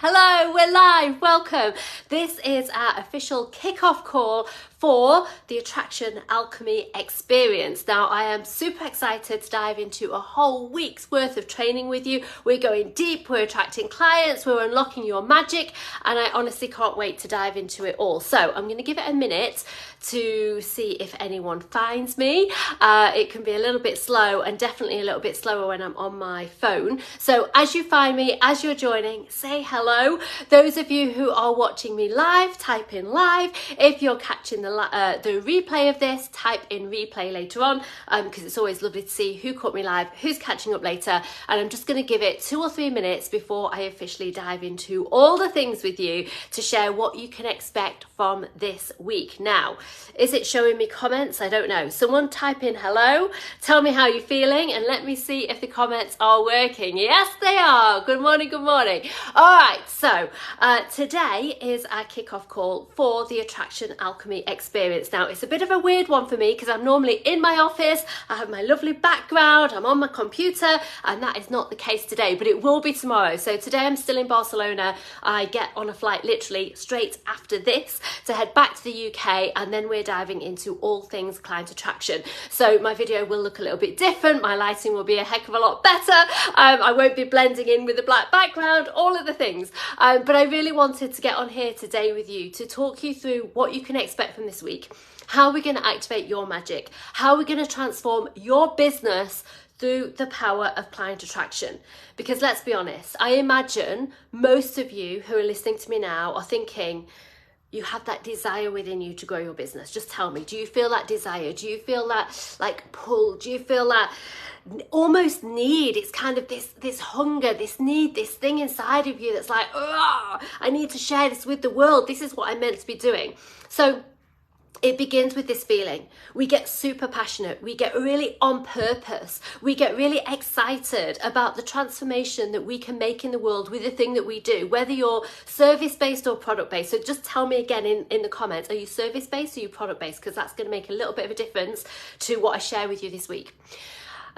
Hello, we're live, welcome. This is our official kickoff call for the Attraction Alchemy experience. Now, I am super excited to dive into a whole week's worth of training with you. We're going deep, we're attracting clients, we're unlocking your magic, and I honestly can't wait to dive into it all. So I'm going to give it a minute to see if anyone finds me. It can be a little bit slow and definitely a little bit slower when I'm on my phone. So as you find me, as you're joining, say hello. Those of you who are watching me live, type in live. If you're catching the replay of this, type in replay later on, because it's always lovely to see who caught me live, who's catching up later. And I'm just going to give it 2 or 3 minutes before I officially dive into all the things with you to share what you can expect from this week. Now, is it showing me comments? I don't know. Someone type in hello, tell me how you're feeling, and let me see if the comments are working. Yes, they are. Good morning, good morning. All right, so today is our kickoff call for the Attraction Alchemy experience. Now, it's a bit of a weird one for me because I'm normally in my office, I have my lovely background, I'm on my computer, and that is not the case today, but it will be tomorrow. So today I'm still in Barcelona. I get on a flight literally straight after this to head back to the UK, and then we're diving into all things client attraction. So my video will look a little bit different, my lighting will be a heck of a lot better, I won't be blending in with the black background, all of the things. But I really wanted to get on here today with you to talk you through what you can expect from this week, how we're going to activate your magic, how we're going to transform your business through the power of client attraction. Because let's be honest, I imagine most of you who are listening to me now are thinking, you have that desire within you to grow your business. Just tell me, do you feel that desire? Do you feel that like pull? Do you feel that almost need? It's kind of this hunger, this need, this thing inside of you that's like, oh, I need to share this with the world. This is what I'm meant to be doing. So it begins with this feeling. We get super passionate. We get really on purpose. We get really excited about the transformation that we can make in the world with the thing that we do, whether you're service-based or product-based. So just tell me again in the comments, are you service-based or are you product-based? Because that's going to make a little bit of a difference to what I share with you this week.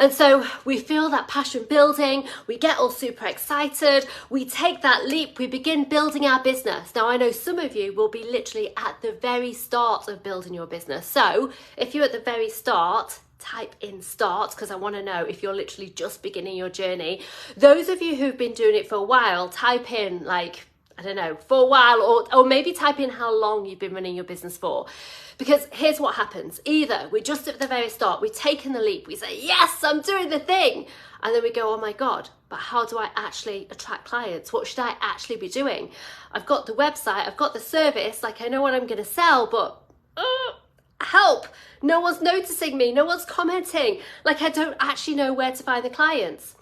And so we feel that passion building, we get all super excited, we take that leap, we begin building our business. Now, I know some of you will be literally at the very start of building your business. So if you're at the very start, type in start, because I want to know if you're literally just beginning your journey. Those of you who've been doing it for a while, type in like, I don't know, for a while, or maybe type in how long you've been running your business for. Because here's what happens. Either we're just at the very start, we've taken the leap, we say, yes, I'm doing the thing. And then we go, oh my God, but how do I actually attract clients? What should I actually be doing? I've got the website, I've got the service, like I know what I'm going to sell, but help. No one's noticing me, no one's commenting. Like I don't actually know where to find the clients.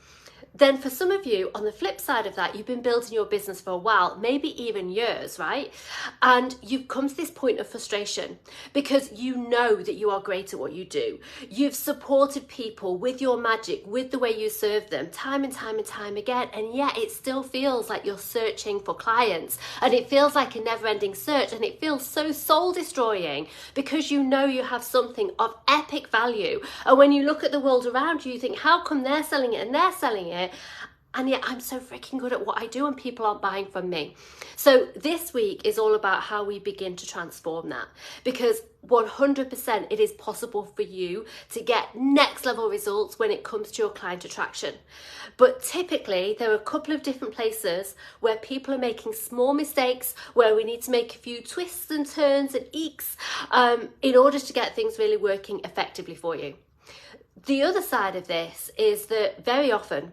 Then for some of you, on the flip side of that, you've been building your business for a while, maybe even years, right? And you've come to this point of frustration because you know that you are great at what you do. You've supported people with your magic, with the way you serve them, time and time and time again, and yet it still feels like you're searching for clients, and it feels like a never-ending search, and it feels so soul-destroying because you know you have something of epic value, and when you look at the world around you, you think, how come they're selling it and they're selling it? And yet I'm so freaking good at what I do and people aren't buying from me. So this week is all about how we begin to transform that, because 100% it is possible for you to get next level results when it comes to your client attraction. But typically there are a couple of different places where people are making small mistakes, where we need to make a few twists and turns and eeks in order to get things really working effectively for you. The other side of this is that very often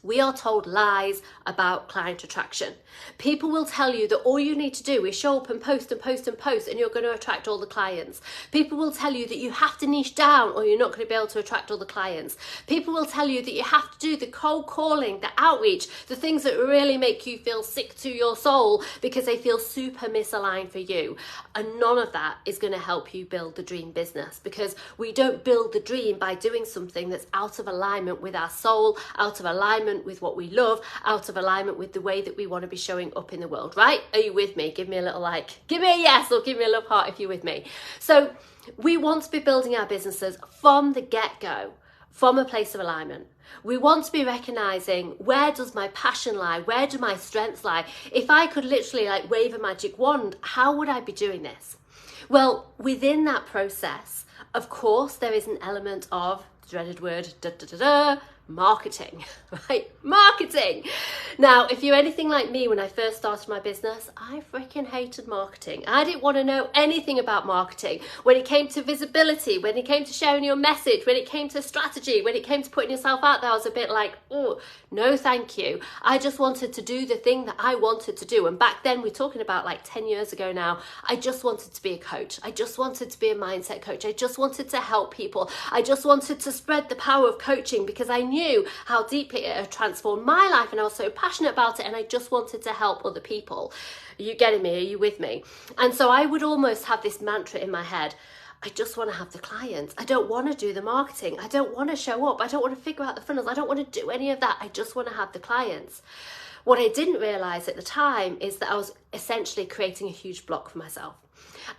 we are told lies about client attraction. People will tell you that all you need to do is show up and post and post and post and you're going to attract all the clients. People will tell you that you have to niche down or you're not going to be able to attract all the clients. People will tell you that you have to do the cold calling, the outreach, the things that really make you feel sick to your soul because they feel super misaligned for you. And none of that is going to help you build the dream business, because we don't build the dream by doing something that's out of alignment with our soul, out of alignment with what we love, out of alignment with the way that we want to be showing up in the world, right? Are you with me? Give me a little like, give me a yes, or give me a love heart if you're with me. So we want to be building our businesses from the get-go, from a place of alignment. We want to be recognizing, where does my passion lie? Where do my strengths lie? If I could literally like wave a magic wand, how would I be doing this? Well, within that process, of course, there is an element of dreaded word, marketing, right? Marketing. Now, if you're anything like me, when I first started my business, I freaking hated marketing. I didn't want to know anything about marketing. When it came to visibility, when it came to sharing your message, when it came to strategy, when it came to putting yourself out there, I was a bit like, oh, no, thank you. I just wanted to do the thing that I wanted to do. And back then, we're talking about like 10 years ago now, I just wanted to be a coach. I just wanted to be a mindset coach. I just wanted to help people. I just wanted to spread the power of coaching because I knew how deeply it had transformed my life, and I was so passionate about it, and I just wanted to help other people. Are you getting me? Are you with me? And so I would almost have this mantra in my head: I just want to have the clients. I don't want to do the marketing. I don't want to show up. I don't want to figure out the funnels. I don't want to do any of that. I just want to have the clients. What I didn't realize at the time is that I was essentially creating a huge block for myself.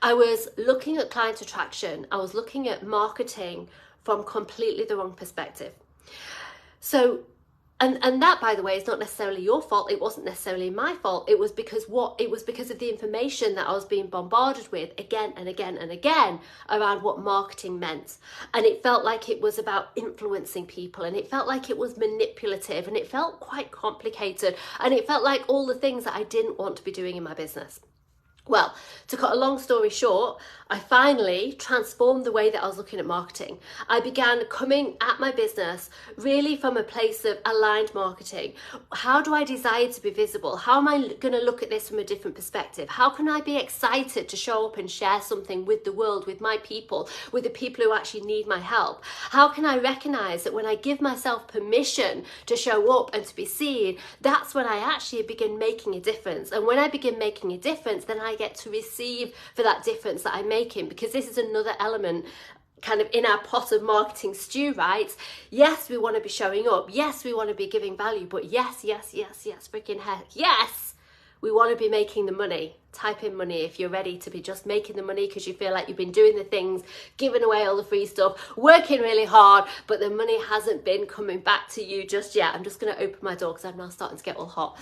I was looking at client attraction. I was looking at marketing from completely the wrong perspective. So, and that, by the way, is not necessarily your fault. It wasn't necessarily my fault. It was because of the information that I was being bombarded with again and again and again around what marketing meant. And it felt like it was about influencing people, and it felt like it was manipulative, and it felt quite complicated, and it felt like all the things that I didn't want to be doing in my business. Well, to cut a long story short, I finally transformed the way that I was looking at marketing. I began coming at my business really from a place of aligned marketing. How do I desire to be visible? How am I going to look at this from a different perspective? How can I be excited to show up and share something with the world, with my people, with the people who actually need my help? How can I recognize that when I give myself permission to show up and to be seen, that's when I actually begin making a difference. And when I begin making a difference, then I get to receive for that difference that I'm making, because this is another element kind of in our pot of marketing stew, right? Yes, we want to be showing up. Yes, we want to be giving value, but yes, freaking heck, yes, we want to be making the money. Type in money if you're ready to be just making the money because you feel like you've been doing the things, giving away all the free stuff, working really hard, but the money hasn't been coming back to you just yet. I'm just going to open my door because I'm now starting to get all hot.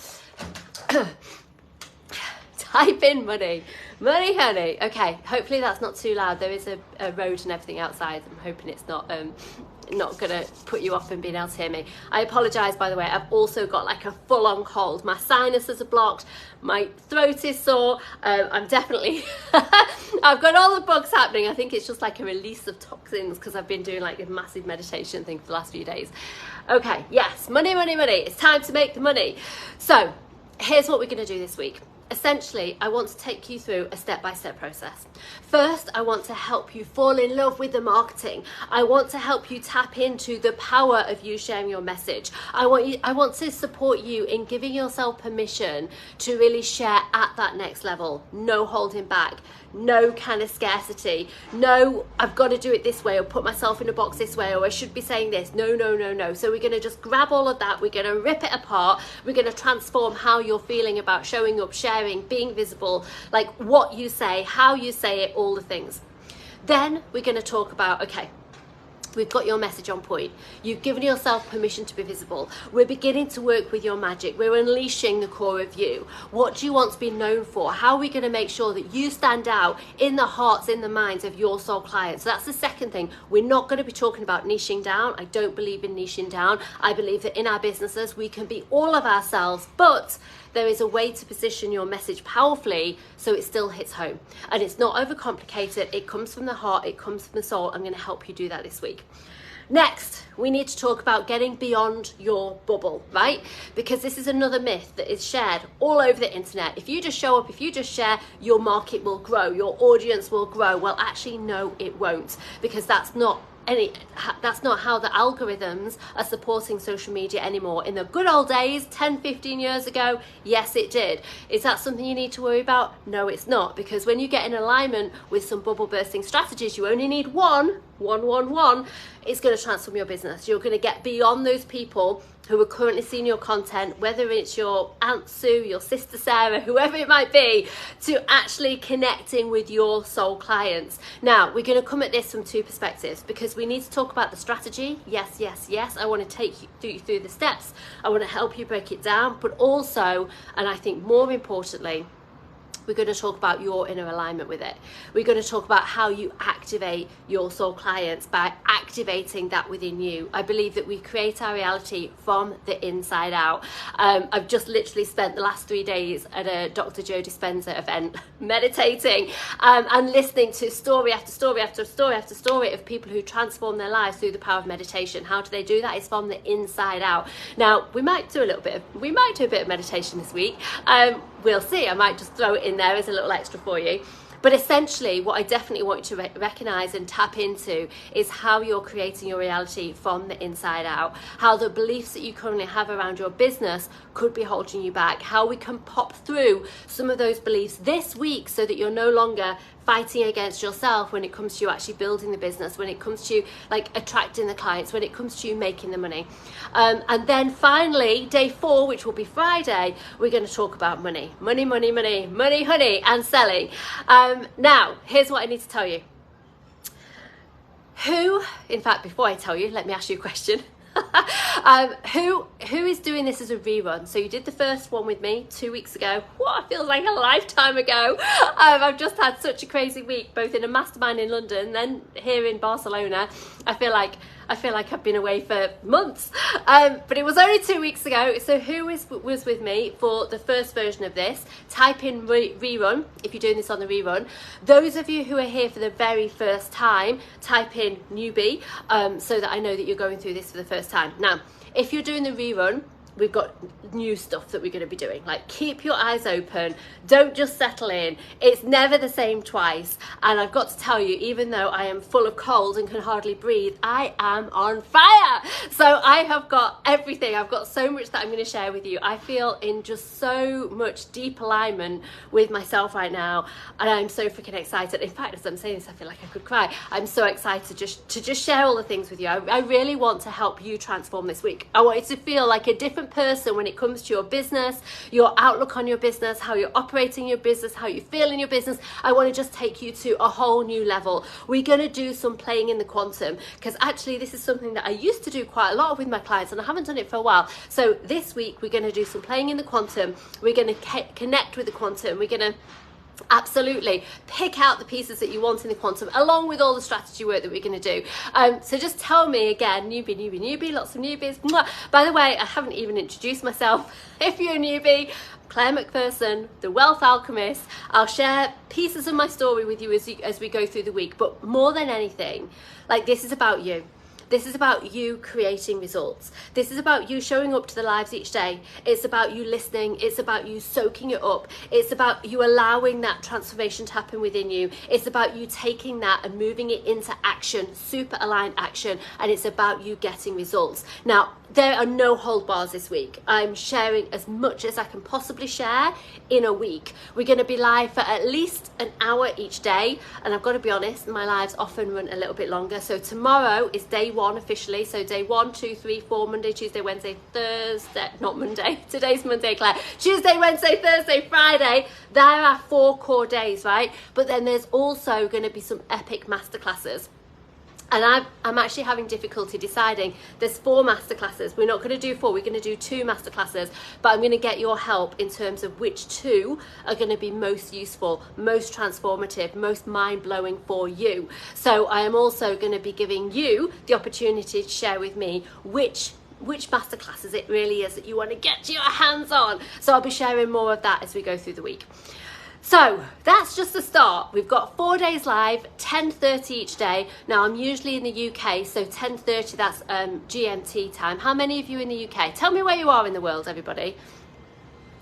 Type in money, honey. Okay, hopefully that's not too loud. There is a road and everything outside. I'm hoping it's not gonna put you off and being able to hear me. I apologize, by the way. I've also got like a full-on cold. My sinuses are blocked. My throat is sore. I'm definitely I've got all the bugs happening. I think it's just like a release of toxins because I've been doing like a massive meditation thing for the last few days. Okay, yes, money. It's time to make the money. So here's what we're going to do this week. Essentially, I want to take you through a step-by-step process. First, I want to help you fall in love with the marketing. I want to help you tap into the power of you sharing your message. I want to support you in giving yourself permission to really share at that next level. No holding back. No kind of scarcity. No, I've got to do it this way, or put myself in a box this way, or I should be saying this. No. So we're going to just grab all of that. We're going to rip it apart. We're going to transform how you're feeling about showing up, sharing, being visible, like what you say, how you say it, all the things. Then we're going to talk about, okay, we've got your message on point. You've given yourself permission to be visible. We're beginning to work with your magic. We're unleashing the core of you. What do you want to be known for? How are we going to make sure that you stand out in the hearts, in the minds of your soul clients? So that's the second thing. We're not going to be talking about niching down. I don't believe in niching down. I believe that in our businesses, we can be all of ourselves, but there is a way to position your message powerfully so it still hits home. And it's not overcomplicated. It comes from the heart. It comes from the soul. I'm going to help you do that this week. Next, we need to talk about getting beyond your bubble, right? Because this is another myth that is shared all over the internet. If you just show up, if you just share, your market will grow, your audience will grow. Well, actually, no, it won't, because that's not how the algorithms are supporting social media anymore. In the good old days, 10, 15 years ago, yes, it did. Is that something you need to worry about? No, it's not, because when you get in alignment with some bubble bursting strategies, you only need one. 111, it's going to transform your business. You're going to get beyond those people who are currently seeing your content, whether it's your Aunt Sue, your sister Sarah, whoever it might be, to actually connecting with your soul clients. Now, we're going to come at this from two perspectives, because we need to talk about the strategy. Yes, yes, yes. I want to take you through the steps. I want to help you break it down, but also, and I think more importantly, we're going to talk about your inner alignment with it. We're going to talk about how you activate your soul clients by activating that within you. I believe that we create our reality from the inside out. I've just literally spent the last 3 days at a Dr. Joe Dispenza event meditating and listening to story after story after story after story of people who transform their lives through the power of meditation. How do they do that? It's from the inside out. Now, we might do a bit of meditation this week. We'll see. I might just throw it in there as a little extra for you. But essentially, what I definitely want you to recognize and tap into is how you're creating your reality from the inside out. How the beliefs that you currently have around your business could be holding you back. How we can pop through some of those beliefs this week so that you're no longer fighting against yourself when it comes to you actually building the business, when it comes to you like attracting the clients, when it comes to you making the money. And then finally, day 4, which will be Friday, we're going to talk about money, honey, and selling. Now, here's what I need to tell you. In fact, before I tell you, let me ask you a question. Who is doing this as a rerun? So you did the first one with me 2 weeks ago. What, feels like a lifetime ago. I've just had such a crazy week, both in a mastermind in London, then here in Barcelona. I feel like I've been away for months, but it was only 2 weeks ago. So who was with me for the first version of this? Type in rerun if you're doing this on the rerun. Those of you who are here for the very first time, type in newbie, so that I know that you're going through this for the first time. Now, if you're doing the rerun, we've got new stuff that we're going to be doing. Like, keep your eyes open, don't just settle in. It's never the same twice. And I've got to tell you, even though I am full of cold and can hardly breathe, I am on fire. So I have got everything. I've got so much that I'm going to share with you. I feel in just so much deep alignment with myself right now, and I'm so freaking excited. In fact, as I'm saying this, I feel like I could cry. I'm so excited to just share all the things with you. I really want to help you transform this week. I want you to feel like a different person when it comes to your business, your outlook on your business, how you're operating your business, how you feel in your business. I want to just take you to a whole new level. We're going to do some playing in the quantum, because actually this is something that I used to do quite a lot with my clients, and I haven't done it for a while. So this week we're going to do some playing in the quantum. We're going to connect with the quantum. We're going to absolutely pick out the pieces that you want in the quantum, along with all the strategy work that we're going to do. So just tell me again, newbie, lots of newbies. Mwah. By the way, I haven't even introduced myself. If you're a newbie, Claire McPherson, the Wealth Alchemist. I'll share pieces of my story with you as we go through the week, but more than anything, like, this is about you. This is about you creating results. This is about you showing up to the lives each day. It's about you listening. It's about you soaking it up. It's about you allowing that transformation to happen within you. It's about you taking that and moving it into action, super aligned action. And it's about you getting results. Now, there are no hold bars this week. I'm sharing as much as I can possibly share in a week. We're going to be live for at least an hour each day. And I've got to be honest, my lives often run a little bit longer. So tomorrow is day 1 officially. So day 1, 2, 3, 4, Monday, Tuesday, Wednesday, Thursday, not Monday. Today's Monday, Claire. Tuesday, Wednesday, Thursday, Friday. There are 4 core days, right? But then there's also going to be some epic masterclasses. And I'm actually having difficulty deciding. There's 4 masterclasses. We're not going to do 4. We're going to do 2 masterclasses. But I'm going to get your help in terms of which 2 are going to be most useful, most transformative, most mind-blowing for you. So I am also going to be giving you the opportunity to share with me which masterclasses it really is that you want to get your hands on. So I'll be sharing more of that as we go through the week. So that's just the start. We've got 4 days live, 10:30 each day. Now, I'm usually in the UK, so 10:30, that's GMT time. How many of you in the UK? Tell me where you are in the world, everybody.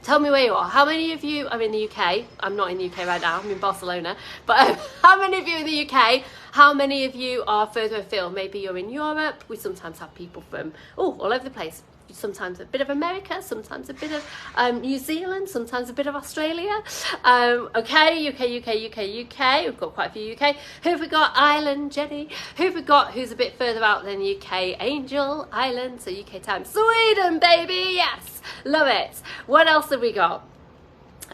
Tell me where you are. How many of you are in the UK? I'm not in the UK right now, I'm in Barcelona. But how many of you in the UK? How many of you are further afield? Maybe you're in Europe. We sometimes have people from all over the place. sometimes a bit of America, sometimes a bit of New Zealand, sometimes a bit of Australia. Okay, UK. We've got quite a few UK. Who have we got? Ireland, Jenny. Who have we got who's a bit further out than UK? Angel, Ireland, so UK time. Sweden, baby, yes, love it. What else have we got?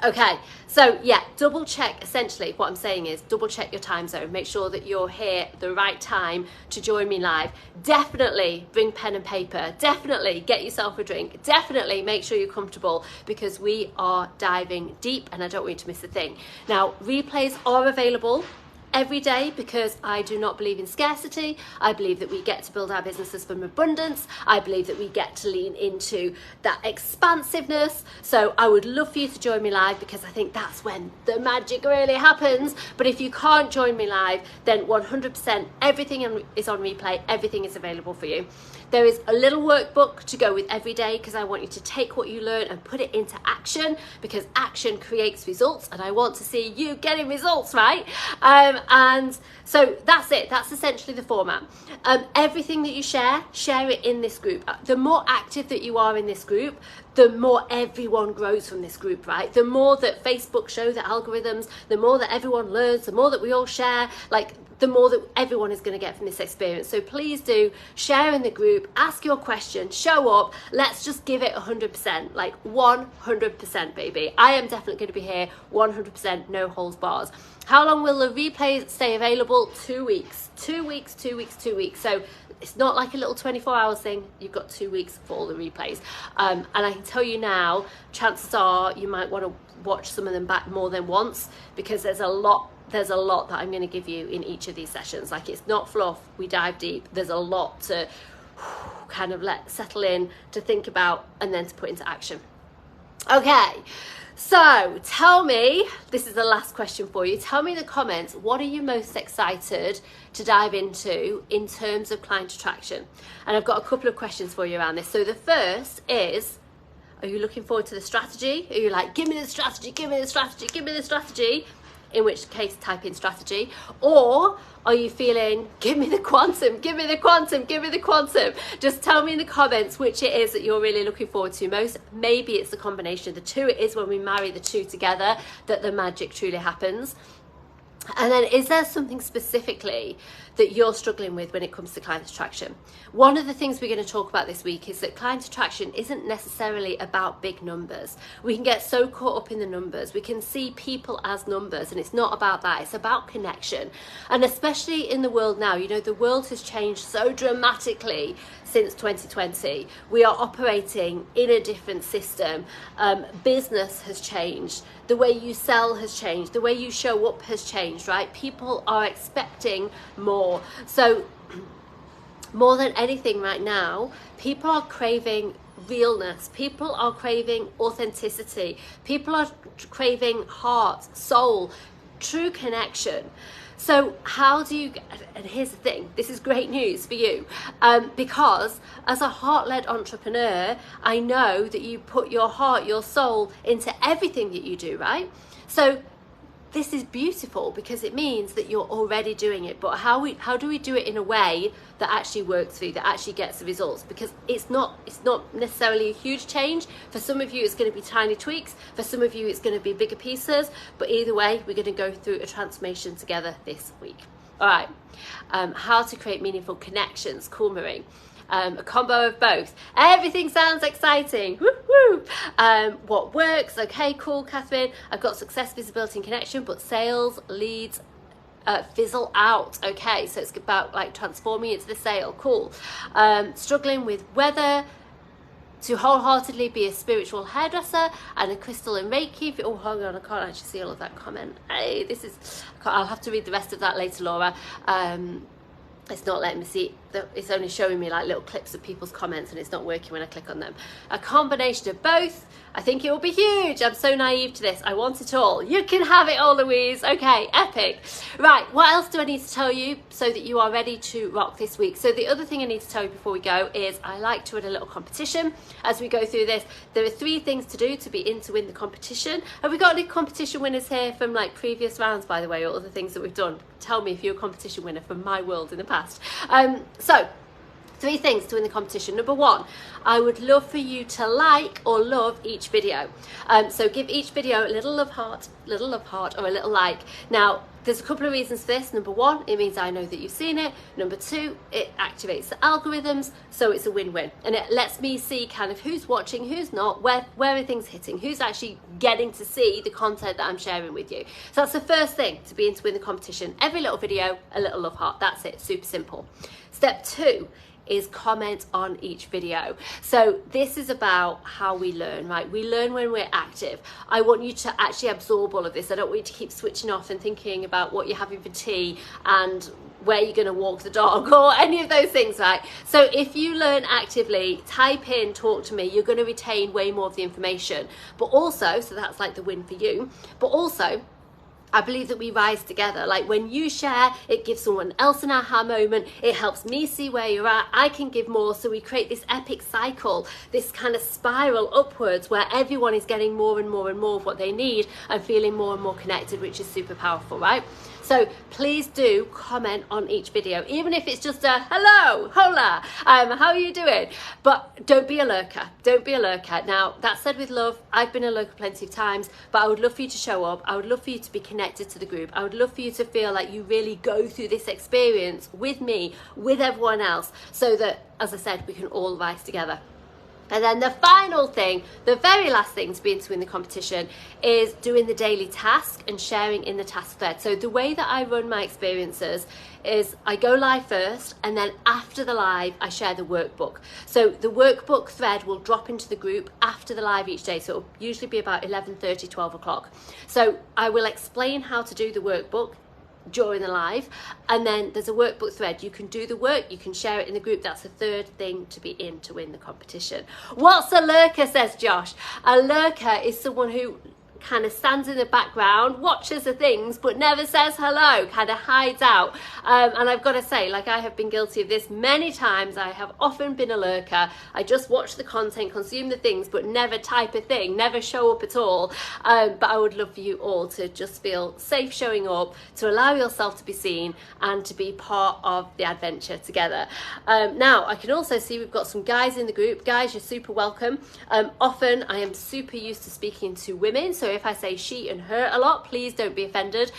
Okay, so yeah, double check. Essentially what I'm saying is double check your time zone. Make sure that you're here at the right time to join me live. Definitely bring pen and paper. Definitely get yourself a drink. Definitely make sure you're comfortable, because we are diving deep and I don't want you to miss a thing. Now, replays are available every day, because I do not believe in scarcity. I believe that we get to build our businesses from abundance. I believe that we get to lean into that expansiveness. So I would love for you to join me live, because I think that's when the magic really happens. But if you can't join me live, then 100% everything is on replay. Everything is available for you. There is a little workbook to go with every day, because I want you to take what you learn and put it into action, because action creates results and I want to see you getting results, right? And so that's it. That's essentially the format. Everything that you share it in this group. The more active that you are in this group, the more everyone grows from this group, right? The more that Facebook show the algorithms, the more that everyone learns, the more that we all share, like the more that everyone is going to get from this experience. So please do share in the group, ask your question, show up. Let's just give it 100%, like 100%, baby. I am definitely going to be here 100%, no holds bars. How long will the replays stay available? 2 weeks. 2 weeks. So it's not like a little 24-hour thing. You've got 2 weeks for all the replays. And I can tell you now, chances are you might want to watch some of them back more than once, because there's a lot that I'm going to give you in each of these sessions. Like, it's not fluff, we dive deep. There's a lot to kind of let settle in, to think about, and then to put into action. Okay, so tell me, this is the last question for you. Tell me in the comments, what are you most excited to dive into in terms of client attraction? And I've got a couple of questions for you around this. So the first is, are you looking forward to the strategy? Are you like, give me the strategy, give me the strategy, give me the strategy? In which case, type in strategy. Or are you feeling, give me the quantum, give me the quantum, give me the quantum? Just tell me in the comments which it is that you're really looking forward to most. Maybe it's the combination of the two. It is when we marry the two together that the magic truly happens. And then, is there something specifically that you're struggling with when it comes to client attraction? One of the things we're going to talk about this week is that client attraction isn't necessarily about big numbers. We can get so caught up in the numbers. We can see people as numbers, and it's not about that. It's about connection. And especially in the world now, you know, the world has changed so dramatically since 2020. We are operating in a different system. Business has changed. The way you sell has changed. The way you show up has changed, right? People are expecting more. So more than anything right now, people are craving realness. People are craving authenticity. People are craving heart, soul, true connection. So how do you, and here's the thing, this is great news for you, because as a heart-led entrepreneur, I know that you put your heart, your soul into everything that you do, right? So this is beautiful, because it means that you're already doing it. But how do we do it in a way that actually works for you, that actually gets the results? Because it's not necessarily a huge change. For some of you, it's going to be tiny tweaks. For some of you, it's going to be bigger pieces. But either way, we're going to go through a transformation together this week. All right. How to create meaningful connections. Cool, Marie. A combo of both. Everything sounds exciting. Woo woo. What works? Okay, cool, Catherine. I've got success, visibility, and connection, but sales leads fizzle out. Okay, so it's about like transforming into the sale. Cool. Struggling with whether to wholeheartedly be a spiritual hairdresser and a crystal and Reiki. Oh, hold on, I can't actually see all of that comment. Hey, I'll have to read the rest of that later, Laura. It's not letting me see, it's only showing me like little clips of people's comments, and it's not working when I click on them. A combination of both. I think it will be huge. I'm so naive to this. I want it all. You can have it all, Louise. Okay, epic. Right, what else do I need to tell you so that you are ready to rock this week? So the other thing I need to tell you before we go is I like to run a little competition as we go through this. There are 3 things to do to be in to win the competition. Have we got any competition winners here from like previous rounds, by the way, or other things that we've done? Tell me if you're a competition winner from my world in the past. So 3 things to win the competition. Number 1, I would love for you to like or love each video. So give each video a little love heart, or a little like. Now, there's a couple of reasons for this. Number 1, it means I know that you've seen it. Number 2, it activates the algorithms, so it's a win-win. And it lets me see kind of who's watching, who's not, where are things hitting, who's actually getting to see the content that I'm sharing with you. So that's the first thing to be in to win the competition. Every little video, a little love heart. That's it, super simple. Step 2 is comment on each video. So this is about how we learn, right? We learn when we're active. I want you to actually absorb all of this. I don't want you to keep switching off and thinking about what you're having for tea and where you're going to walk the dog or any of those things, right? So if you learn actively, type in talk to me, you're going to retain way more of the information. But also, so that's like the win for you, but also I believe that we rise together. Like when you share, it gives someone else an aha moment. It helps me see where you're at. I can give more. So we create this epic cycle, this kind of spiral upwards where everyone is getting more and more and more of what they need and feeling more and more connected, which is super powerful, right? So please do comment on each video, even if it's just a hello, hola, how are you doing? But don't be a lurker. Don't be a lurker. Now, that said with love, I've been a lurker plenty of times, but I would love for you to show up. I would love for you to be connected to the group. I would love for you to feel like you really go through this experience with me, with everyone else, so that, as I said, we can all rise together. And then the final thing, the very last thing to be into in the competition is doing the daily task and sharing in the task thread. So the way that I run my experiences is I go live first, and then after the live, I share the workbook. So the workbook thread will drop into the group after the live each day. So it'll usually be about 11:30, 12 o'clock. So I will explain how to do the workbook during the live, and then there's a workbook thread. You can do the work, you can share it in the group. That's the third thing to be in to win the competition. What's a lurker, says Josh? A lurker is someone who kind of stands in the background, watches the things, but never says hello, kind of hides out. And I've got to say, like, I have been guilty of this many times. I have often been a lurker. I just watch the content, consume the things, but never type a thing, never show up at all. But I would love for you all to just feel safe showing up, to allow yourself to be seen and to be part of the adventure together. Now, I can also see we've got some guys in the group. Guys, you're super welcome. Often I am super used to speaking to women, so if I say she and her a lot, please don't be offended.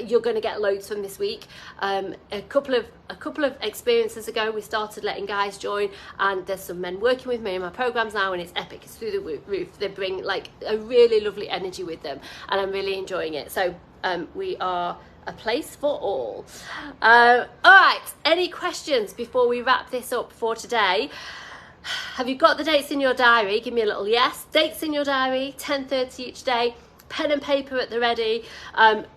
You're going to get loads from this week. A couple of experiences ago, we started letting guys join, and there's some men working with me in my programs now, and it's epic. It's through the roof. They bring like a really lovely energy with them, and I'm really enjoying it. So we are a place for all. All right, any questions before we wrap this up for today? Have you got the dates in your diary? Give me a little yes. Dates in your diary, 10:30 each day, pen and paper at the ready,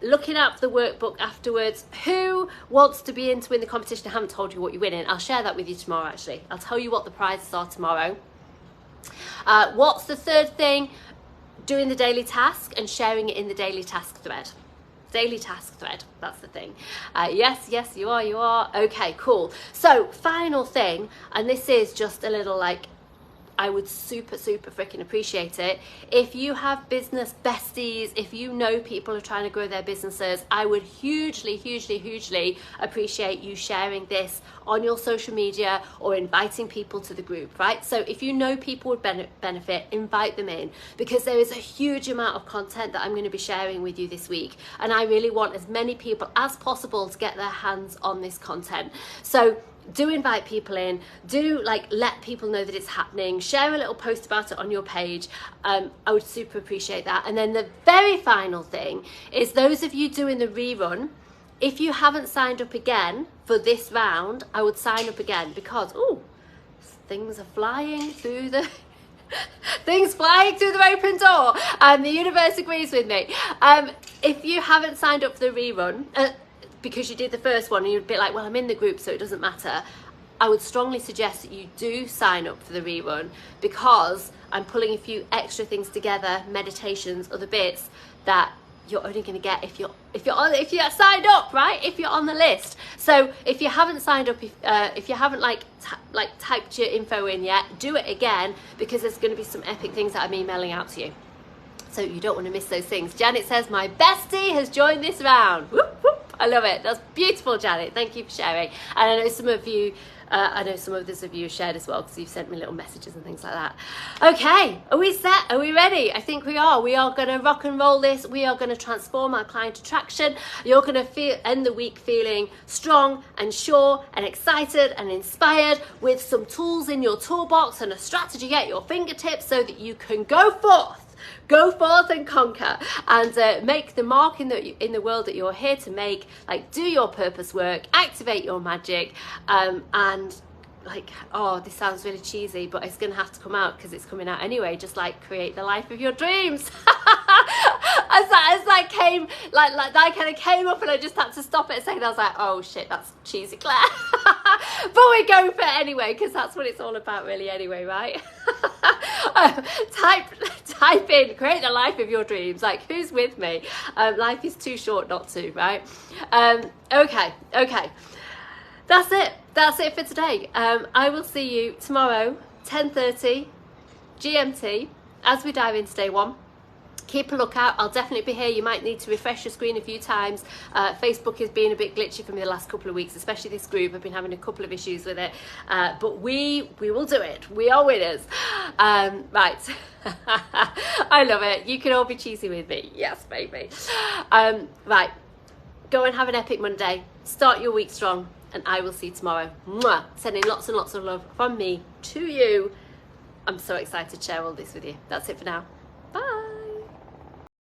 looking out for the workbook afterwards. Who wants to be in to win the competition? I haven't told you what you're winning. I'll share that with you tomorrow, actually. I'll tell you what the prizes are tomorrow. What's the third thing? Doing the daily task and sharing it in the daily task thread. Daily task thread, that's the thing. Yes, you are. Okay, cool. So final thing, and this is just a little like, I would super freaking appreciate it if you have business besties, if you know people are trying to grow their businesses. I would hugely appreciate you sharing this on your social media or inviting people to the group, right? So if you know people would benefit, invite them in, because there is a huge amount of content that I'm going to be sharing with you this week, and I really want as many people as possible to get their hands on this content. So do invite people in, do like let people know that it's happening, share a little post about it on your page. I would super appreciate that. And then the very final thing is, those of you doing the rerun, if you haven't signed up again for this round, I would sign up again, because things are flying through the things flying through the open door, and the universe agrees with me. If you haven't signed up for the rerun, because you did the first one and you'd be like, well, I'm in the group, so it doesn't matter, I would strongly suggest that you do sign up for the rerun, because I'm pulling a few extra things together, meditations, other bits that you're only going to get if you're signed up, right? If you're on the list. So if you haven't signed up, if you haven't typed your info in yet, do it again, because there's going to be some epic things that I'm emailing out to you. So you don't want to miss those things. Janet says, my bestie has joined this round. Whoop, whoop. I love it. That's beautiful, Janet. Thank you for sharing. And I know some of you I know some others of you shared as well, because you've sent me little messages and things like that. Okay, are we set? Are we ready? I think we are. We are going to rock and roll this. We are going to transform our client attraction. You're going to end the week feeling strong and sure and excited and inspired, with some tools in your toolbox and a strategy at your fingertips, so that you can go forth and conquer, and make the mark in the world that you're here to make. Like, do your purpose work, activate your magic, and like, oh, this sounds really cheesy, but it's gonna have to come out, because it's coming out anyway. Just like, create the life of your dreams. as that came, like that kind of came up, and I just had to stop it a second. I was like, oh shit, that's cheesy, Claire. But we're going for it anyway, because that's what it's all about really anyway, right? Type in, create the life of your dreams. Like, who's with me? Life is too short not to, right? Okay. That's it for today. I will see you tomorrow, 10:30 GMT, as we dive into day one. Keep a lookout. I'll definitely be here. You might need to refresh your screen a few times. Facebook has been a bit glitchy for me the last couple of weeks, especially this group. I've been having a couple of issues with it, but we will do it. We are winners. Right. I love it. You can all be cheesy with me. Yes, baby. Right. Go and have an epic Monday. Start your week strong, and I will see you tomorrow. Mwah. Sending lots and lots of love from me to you. I'm so excited to share all this with you. That's it for now. Bye.